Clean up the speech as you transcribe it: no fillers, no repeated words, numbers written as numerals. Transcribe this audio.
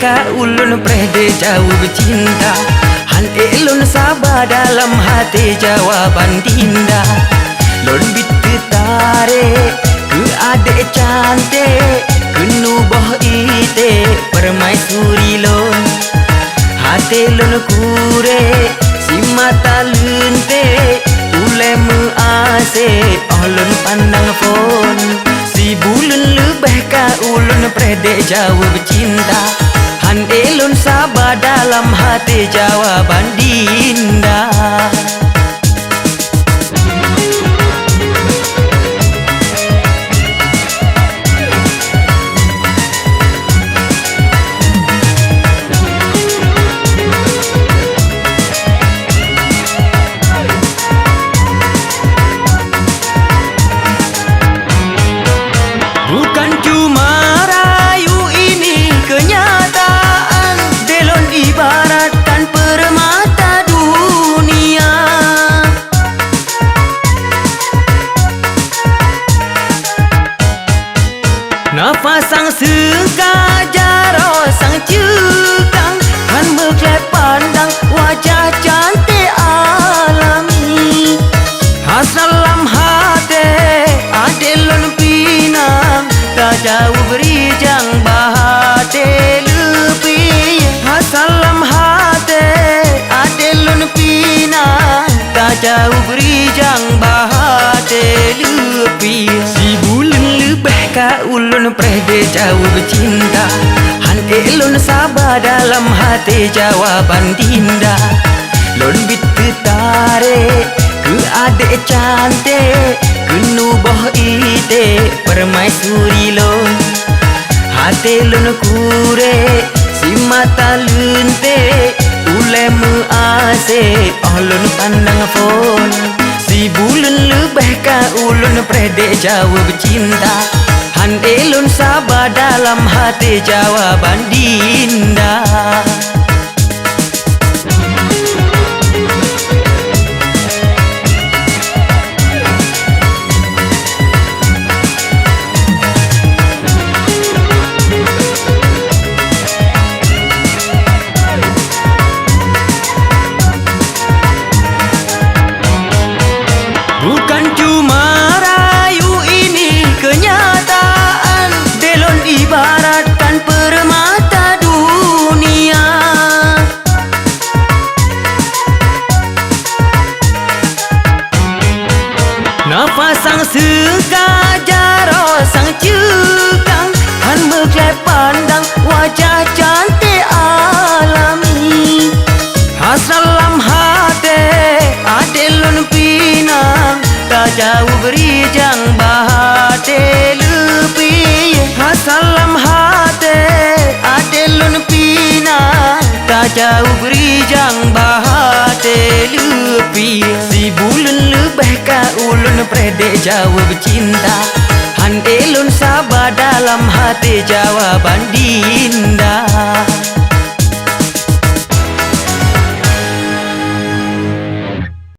ka ulun prede jauh cinta. Han elun sabar dalam hati jawaban dinda. Lon bitu tarik ke adek cantik, ke nuboh ite permaisuri lon. Hati lon kure si mata lente, ulemu ase olun pandang phone. Si bulan lebih ka ulun prede jauh cinta. Han elun sabar dalam hati jawaban dinda. Bukan cuma rayu ini kenyataan, Delon ibaratkan permata dunia. Nafas sang sekajaro sang cekang, kan meklep pandang wajah cantik alami. Hasalam hati adelon pinang, tak jauh berijang bahate lebih. Hasalam hati adelon pinang, tak jauh berijang bahate lebih. Si bulan lebih ka ulun prede jauh cinta. Han elun sabar dalam hati jawaban dinda. Lon bitu tarik ke adek cantik, ke nuboh ite permaisuri lon. Hati lon kure si mata lente, ulemu ase olun pandang phone. Si bulan lebih ka ulun prede jauh cinta. Han elun sabar dalam hati jawaban dinda. Bukan cuma rayu ini kenyataan, Delon ibaratkan permata dunia. Nafas sang sekajaro sang cekang, han meklep pandang wajah cantik alami. Hasalam hati adelon pinang, tak jauh berijang bahate lebih. Hasalam hati adelon pinang, tak jauh berijang bahate lebih. Si bulan lebih ka ulun prede jauh cinta. Han elun sabar dalam hati jawaban dinda.